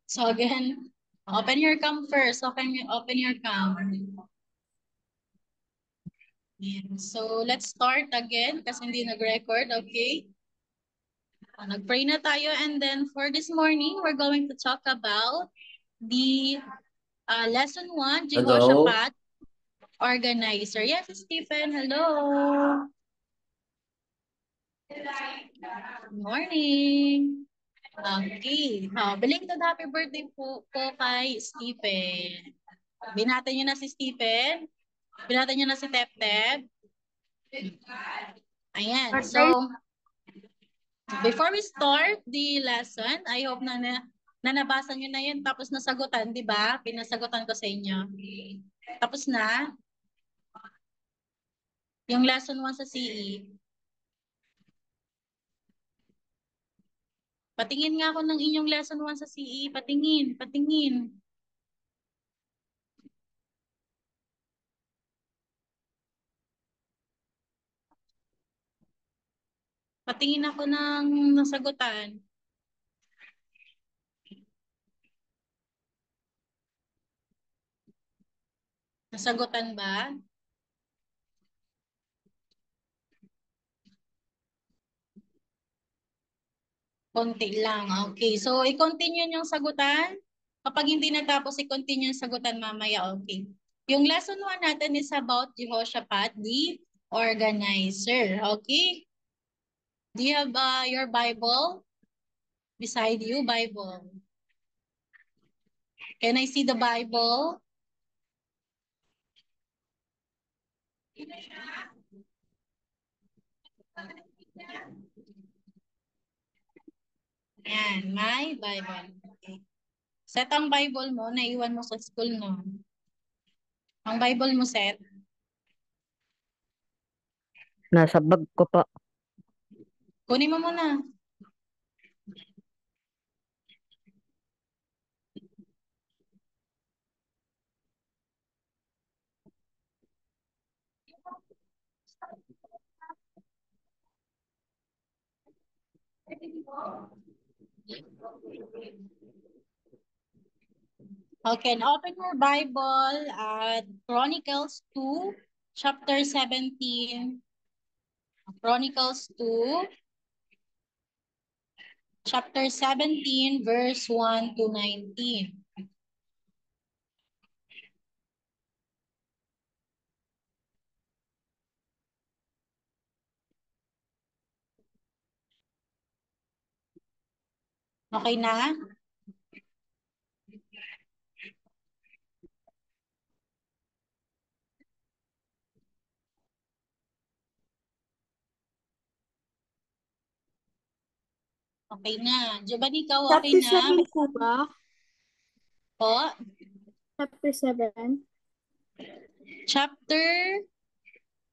So again, open your cam first. Open your cam. So let's start again kasi hindi nag-record, okay? Nag-pray na tayo, and then for this morning, we're going to talk about the lesson 1, Hello? Jehoshaphat organizer. Yes, Stephen, hello. Good morning. Okay. Belated happy birthday po kay Stephen. Binata niyo na si Stephen? Binata niyo na si Tep-Tep? Ayan. So, before we start the lesson, I hope na nabasa niyo na yun, tapos nasagutan, di ba? Pinasagutan ko sa inyo. Tapos na? Yung lesson 1 sa CE. Patingin nga ako ng inyong lesson 1 sa CE. Patingin, patingin. Patingin ako ng nasagutan. Nasagutan ba? Konti lang. Okay. So, i-continue yung sagutan. Kapag hindi natapos, i-continue yung sagutan mamaya. Okay. Yung lesson 1 natin is about Jehoshaphat, the organizer. Okay? Do you have your Bible? Beside you, Bible. Can I see the Bible? Yan, my Bible. Okay. Set ang Bible mo, naiwan mo sa school, no? Ang Bible mo set. Nasa bag ko pa. Kunin mo muna. Okay, and open your Bible at Chronicles 2, chapter 17. Chronicles 2, chapter 17, verse 1 to 19. Okay na? Okay na. Giovanni, ikaw okay Chapter na? 7 po ba? Po? Chapter 7. Chapter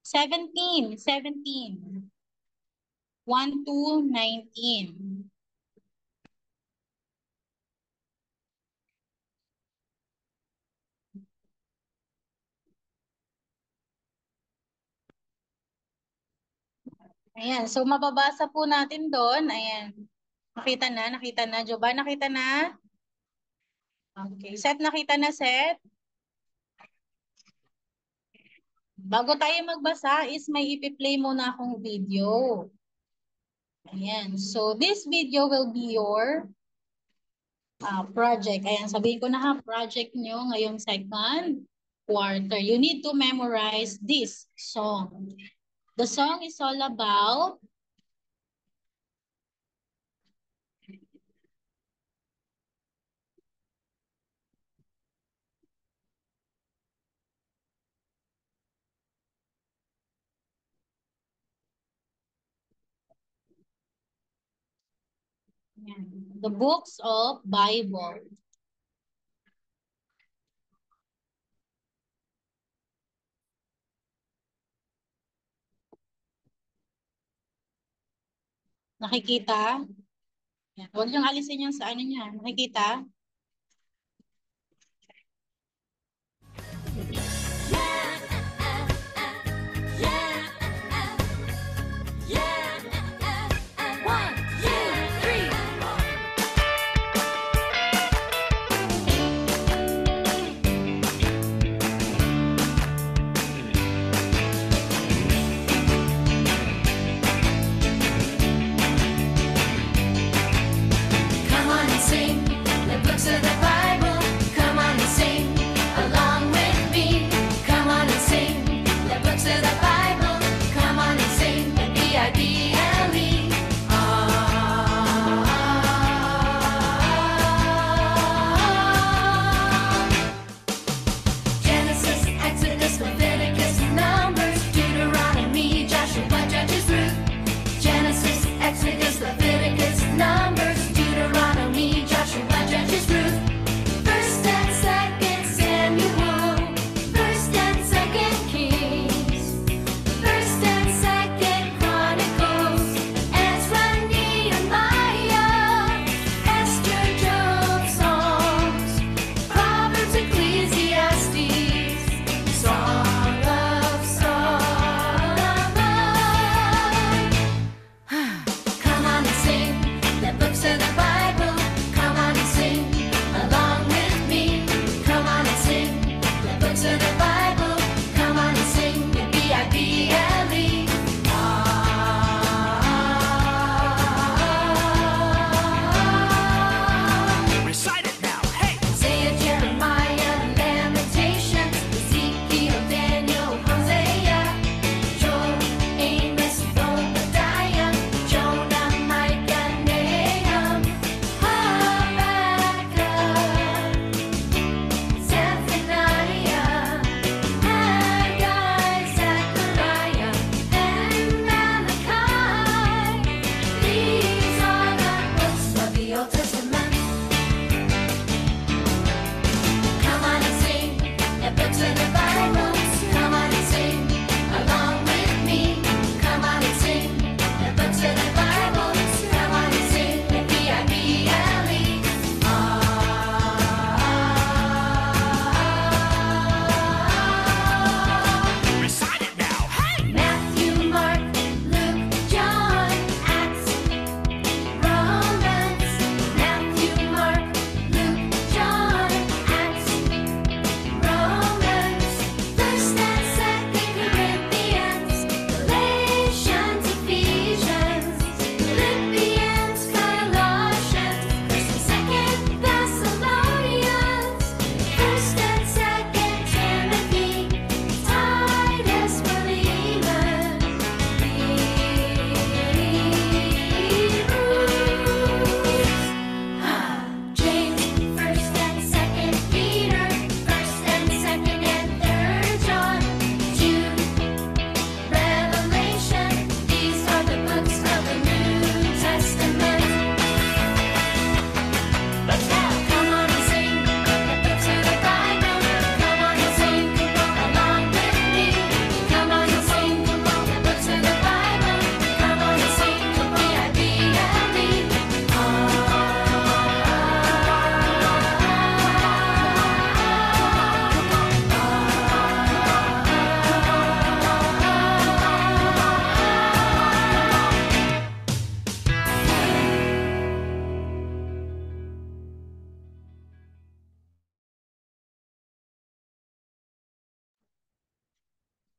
17. 17. 1 to 19. Ayan, so mababasa po natin doon. Ayan. Nakita na, nakita na. Giovanni, nakita na? Okay. Set, nakita na, Set? Bago tayo magbasa is may ipi-play muna akong video. Ayan. So this video will be your project. Ayan, sabihin ko na ha, project nyo ngayong second quarter. You need to memorize this song. The song is all about the books of Bible. Nakikita? Huwag niyong alisin yung sa ano niya. Nakikita?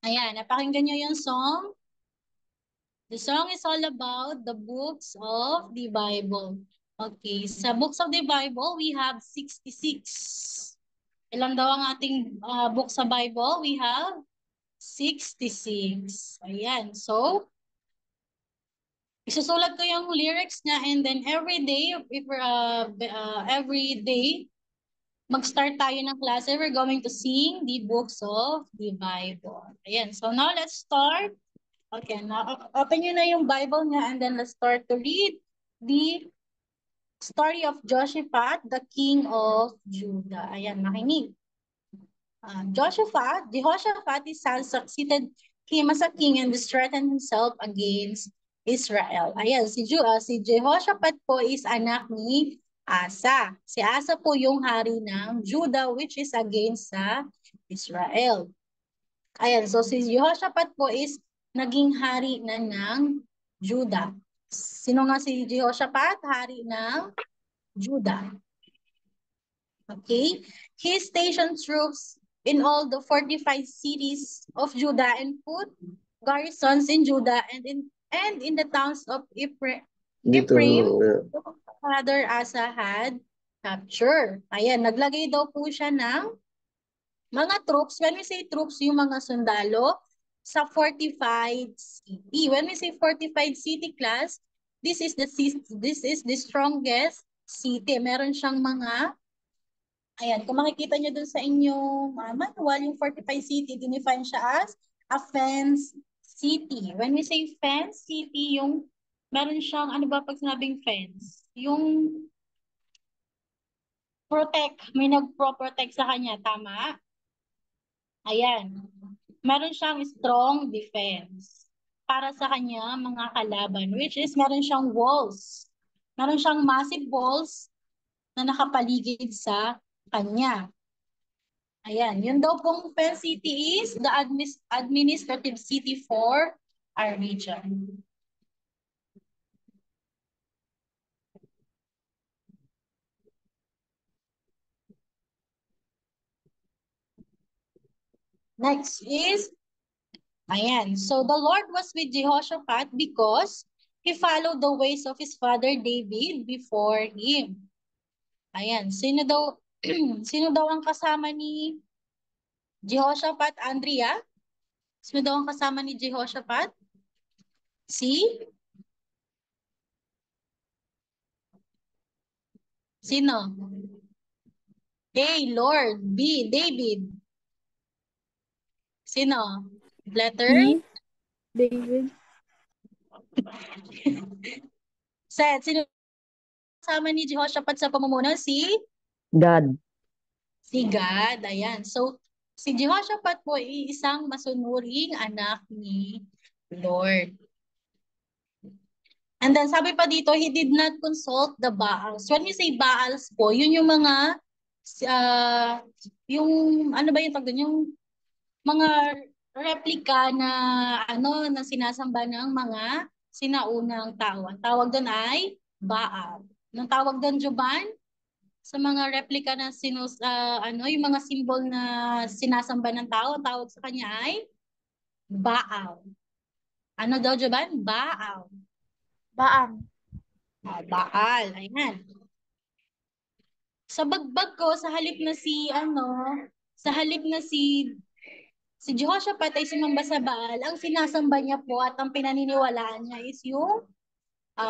Ayan, napakinggan nyo yung song. The song is all about the books of the Bible. Okay, sa books of the Bible, we have 66. Ilan daw ang ating book sa Bible? We have 66. Ayan, so isusulat ko yung lyrics niya and then every day, mag-start tayo ng klase, we're going to sing the books of the Bible. Ayan, so now let's start. Okay, now open nyo na yung Bible niya and then let's start to read the story of Jehoshaphat, the king of Judah. Ayan, makinig. Jehoshaphat, his son, succeeded him as a king and strengthened himself against Israel. Ayan, si Jehoshaphat po is anak ni Asa. Si Asa po yung hari ng Judah which is against sa Israel. Ayan, so si Jehoshaphat po is naging hari na ng Judah. Sino nga si Jehoshaphat? Hari ng Judah. Okay? He stationed troops in all the fortified cities of Judah and put garrisons in Judah and in the towns of Ephraim, Father Asa had captured. Ayan, naglagay daw po siya ng mga troops. When we say troops, yung mga sundalo sa fortified city. When we say fortified city, class, this is the strongest city. Meron siyang mga, ayan, kung makikita nyo dun sa inyong manual, yung fortified city, dinefine siya as a fenced city. When we say fenced city, yung meron siyang, ano ba pag sinabing fence? Yung protect, may nagpro-protect sa kanya, tama? Ayan. Meron siyang strong defense para sa kanya mga kalaban, which is meron siyang walls. Meron siyang massive walls na nakapaligid sa kanya. Ayan. Yun daw pong Pen City is the administrative city for our region. Next is, ayan. So the Lord was with Jehoshaphat because he followed the ways of his father David before him. Ayan. Sino daw ang kasama ni Jehoshaphat, Andrea? Sino daw ang kasama ni Jehoshaphat? Sino? A, Lord. B, David. Sino? Letter? E. David. Seth, sino kasama ni Jehoshaphat sa pamumuno? God. Si God. Ayan. So, si Jehoshaphat po ay isang masunuring anak ni Lord. And then sabi pa dito, he did not consult the Baals. When we say Baals po, yun yung mga, yung, ano ba yung tag doon? Yung mga replika na, na sinasamba ng mga sinaunang tao. Ang tawag doon ay Baal. Anong tawag doon, Juban? Sa mga replika na yung mga symbol na sinasamba ng tao, ang tawag sa kanya ay Baal. Ano daw, Juban? Baal. Baang. Baal. Ayan. Sa bagbag ko, sa halip na si Jehoshaphat ay sumamba sa Baal, ang sinasamba niya po at ang pinaniniwalaan niya is yung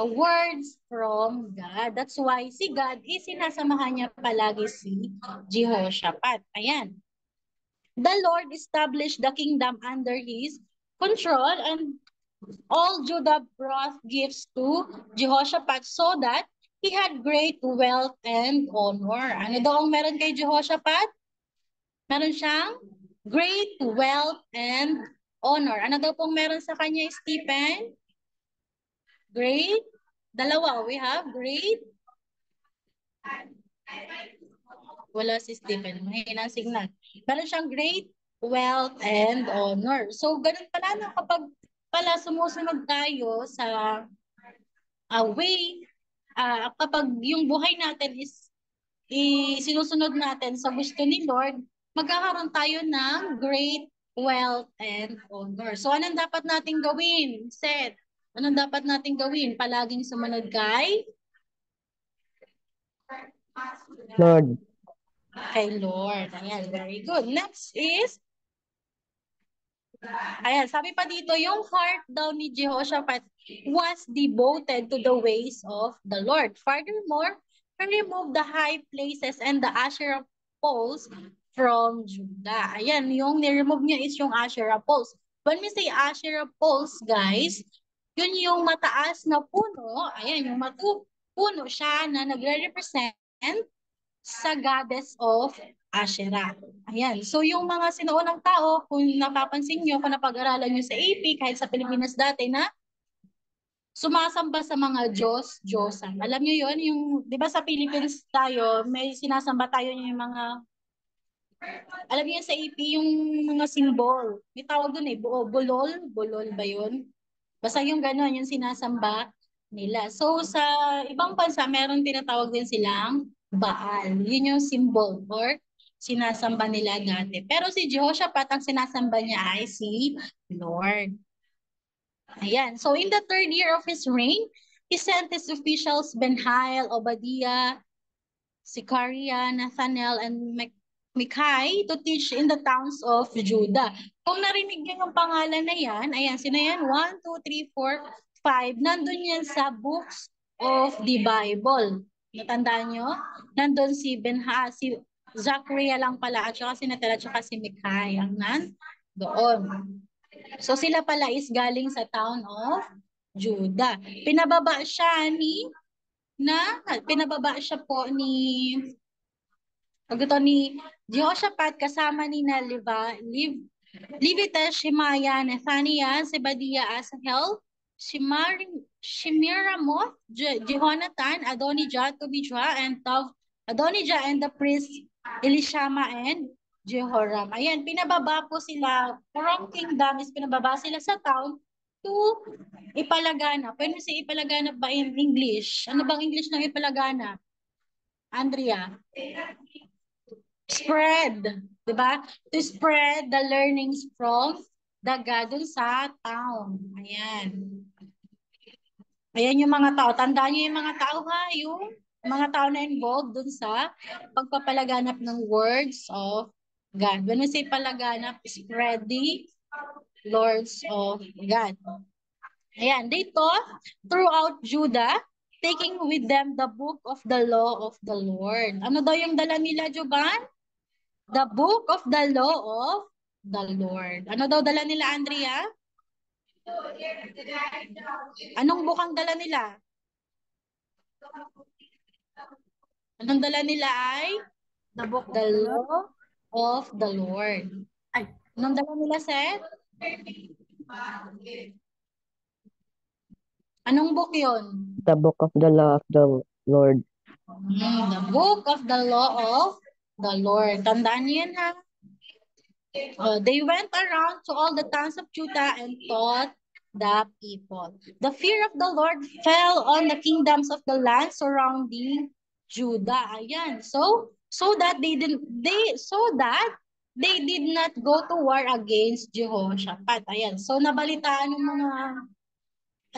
words from God. That's why si God is sinasamahan niya palagi si Jehoshaphat. Ayan. The Lord established the kingdom under his control and all Judah brought gifts to Jehoshaphat so that he had great wealth and honor. Ano daw ang meron kay Jehoshaphat? Meron siyang great wealth and honor. Ano daw pong meron sa kanya, Stephen? Great? Dalawa. We have great. Wala si Stephen. Mahina ang signal. Meron siyang great wealth and honor. So, ganun pala na kapag pala sumusunod tayo sa way, kapag yung buhay natin is sinusunod natin sa gusto ni Lord, magkakaroon tayo ng great wealth, and honor. So, anong dapat nating gawin? Seth, anong dapat nating gawin? Palaging sumunod kay Lord. Lord. Ayan, very good. Next is, ayan, sabi pa dito, yung heart daw ni Jehoshaphat was devoted to the ways of the Lord. Furthermore, he removed the high places and the Asherah poles from Judah. Ayan, yung ni-remove niya is yung Asherah poles. When we say Asherah poles, guys, yun yung mataas na puno, ayan, yung puno siya na nagre-represent sa goddess of Asherah. Ayan. So yung mga sinuunang tao, kung napapansin nyo, kung napag-aralan nyo sa AP, kahit sa Pilipinas dati na sumasamba sa mga Diyos, Diyosan. Alam nyo yun, yung, di ba sa Philippines tayo, may sinasamba tayo yung mga, alam nyo yun sa AP, yung mga symbol. May tawag dun eh, bulol, bulol ba yun? Basta yung gano'n, yung sinasamba nila. So, sa ibang bansa, meron tinatawag din silang Baal. Yun yung symbol or sinasamba nila dati. Pero si Jehoshaphat, ang sinasamba niya ay si Lord. Ayan. So, in the third year of his reign, he sent his officials Benhail, Obadiah, Sicariah, Nathanael, and Mikai to teach in the towns of Judah. Kung narinig niyo yung pangalan na yan, ayan, sino yan? 1, 2, 3, 4, 5. Nandun yan sa books of the Bible. Natandaan nyo? Nandun si si Zachariah lang pala, at saka si Nathanael, at saka si Mikai ang doon. So sila pala is galing sa town of Judah. Pinababa siya po ni Jehoshaphat kasama ni na Livita, Shemaiah, Nethaniah, Zebadiah, Asahel, Shemiramoth, Jehonathan, Adonijah, Tobijah, and Adonijah and the priest Elishama and Jehoram. Ayan, pinababa po sila from kingdom, is pinababa sila sa town to ipalaganap. Pwede si ipalaganap ba in English? Ano bang English ng ipalaganap? Andrea? Spread, di ba? To spread the learnings from the God dun sa town. Ayan. Ayan yung mga tao. Tandaan niyo yung mga tao ha, yung mga tao na involved dun sa pagpapalaganap ng words of God. When we say palaganap, spread the Lords of God. Ayan, dito, throughout Judah, taking with them the book of the law of the Lord. Ano daw yung dala nila, Juban? The book of the law of the Lord. Ano daw dala nila, Andrea? Anong book ang dala nila? Anong dala nila ay? The book of The the Lord. law of the Lord. Ay, Anong dala nila, Seth? Anong book yon? The book of the law of the Lord. The book of the law of the Lord. Tandaan niyo yan, ha? They went around to all the towns of Judah and taught the people. The fear of the Lord fell on the kingdoms of the land surrounding Judah. Ayan. So that they did not go to war against Jehoshaphat. Ayan. So nabalitaan yung mga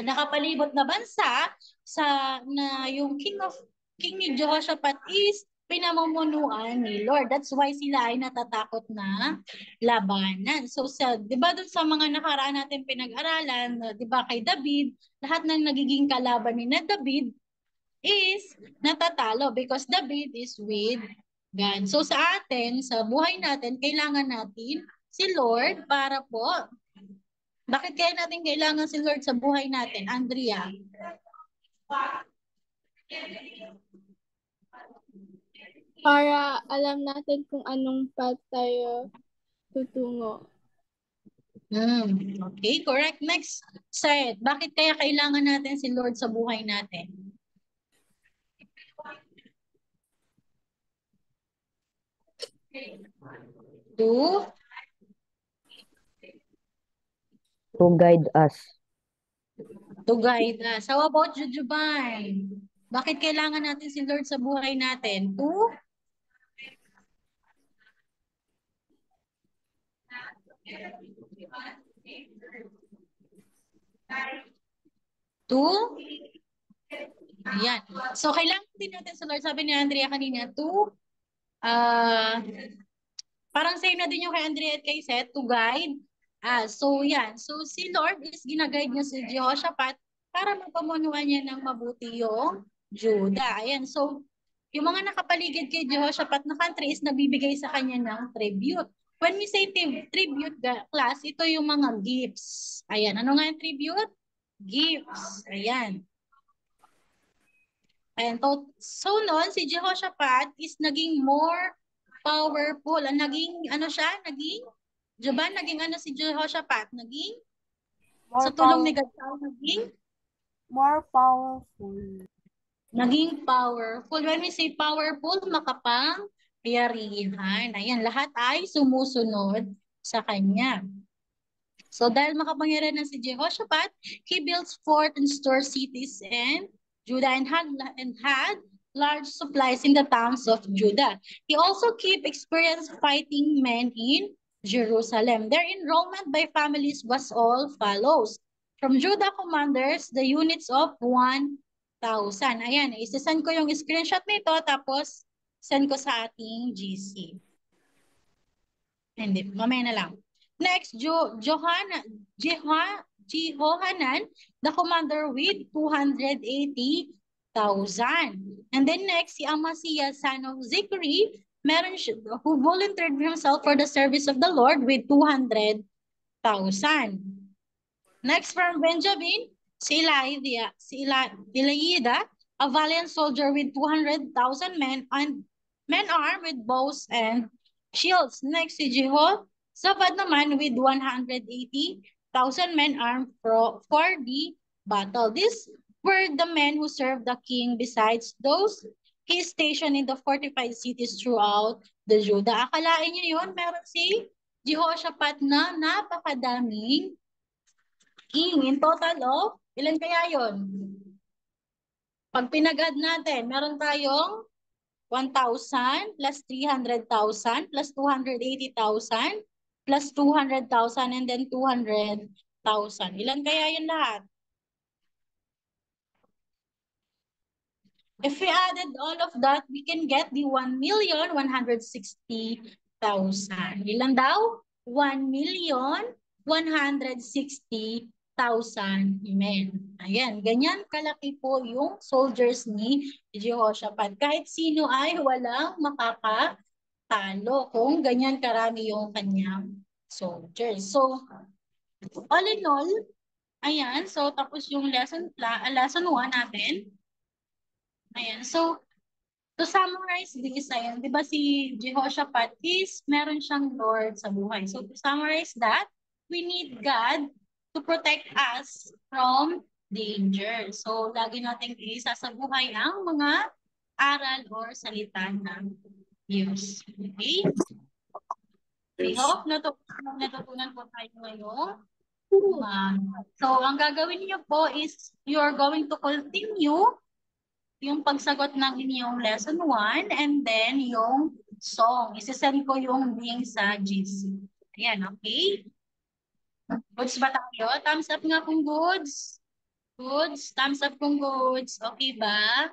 nakapalibot na bansa na yung king ni Jehoshaphat is pinamumunuan ni Lord. That's why sila ay natatakot na labanan. So 'di ba dun sa mga nakaraan natin pinag-aralan, 'di ba kay David, lahat ng nagiging kalaban ni David is natatalo because David is with God. So sa atin, sa buhay natin, kailangan natin si Lord para po. Bakit kaya natin kailangan si Lord sa buhay natin, Andrea? para alam natin kung anong path tayo tutungo. Okay, correct. Next, Seth, bakit kaya kailangan natin si Lord sa buhay natin? To guide us. To guide us. How about Jujuban? Bakit kailangan natin si Lord sa buhay natin? Two? Ayan. So, kailangan din natin sa Lord, sabi ni Andrea kanina, parang same na din yung kay Andrea at kay Seth, to guide. So, yan. So, si Lord is ginaguide niya si Jehoshaphat para mapamunuan niya ng mabuti yung Judah. Ayan. So, yung mga nakapaligid kay Jehoshaphat na country is nabibigay sa kanya ng tribute. When we say tribute class, ito yung mga gifts. Ayan. Ano nga yung tribute? Gifts. Ayan. And so noon, si Jehoshaphat is naging more powerful. Naging, ano siya? Naging, Joban, naging ano si Jehoshaphat? Naging, sa tulong ni God, naging? More powerful. Naging powerful. When we say powerful, makapangyarihan. Ayan, lahat ay sumusunod sa kanya. So dahil makapangyarihan na si Jehoshaphat, he built fort and store cities in Judah and had large supplies in the towns of Judah. He also kept experienced fighting men in Jerusalem. Their enrollment by families was all follows. From Judah commanders, the units of 1,000. Ayan, isasend ko yung screenshot nito tapos send ko sa ating GC. Hindi, mamaya na lang. Next, Jehohanan, the commander with 280,000. And then next, si Amasiah, son of Zikri, who volunteered himself for the service of the Lord with 200,000. Next, from Benjamin, si Eliada, a valiant soldier with 200,000 men armed with bows and shields. Next, si Jehoshaphat naman with 180,000 men armed for the battle. These were the men who served the king besides those he stationed in the fortified cities throughout the Judah. Akalain niyo yun, meron si Jehoshaphat na napakadaming king. In total of, ilan kaya yun? Pag pinag-add natin, meron tayong 1,000 plus 300,000 plus 280,000 plus 200,000 and then 200,000. Ilan kaya yun lahat? If we added all of that, we can get the 1,160,000. Ilan daw? 1,160,000 men. Ayan, ganyan kalaki po yung soldiers ni Jehoshaphat. Kahit sino ay walang makakatalo kung ganyan karami yung kanyang soldiers. So, all in all, ayan, so tapos yung lesson 1 natin. Ayan, so to summarize this, ayan, di ba si Jehoshaphat meron siyang Lord sa buhay. So to summarize that, we need God to protect us from danger. So lagi natin isa sa buhay ang mga aral or salita ng Diyos. Okay? I hope natutunan po tayo ngayon. So ang gagawin niyo po is you're going to continue yung pagsagot ng inyong lesson 1 and then yung song. Isasend ko yung link sa GC. Ayan, okay? Goods ba tayo? Thumbs up nga kung goods. Goods, thumbs up kung goods. Okay ba?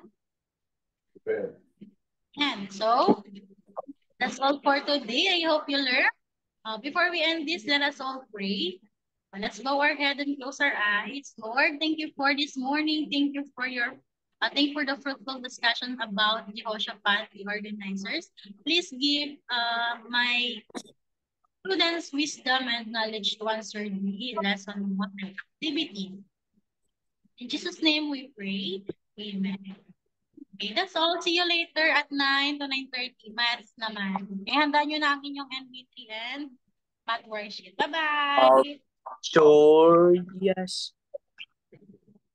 Ayan, so that's all for today. I hope you learned. Before we end this, let us all pray. Let's bow our head and close our eyes. Lord, thank you for this morning. Thank you for the fruitful discussion about Jehoshaphat, the organizers. Please give my students wisdom and knowledge to answer the lesson 1 activity. In Jesus' name we pray. Amen. Okay, that's all. See you later at 9 to 9:30. Maths naman. Ihanda nyo na ang inyong NB3 and math worksheet. Bye-bye! Sure, yes.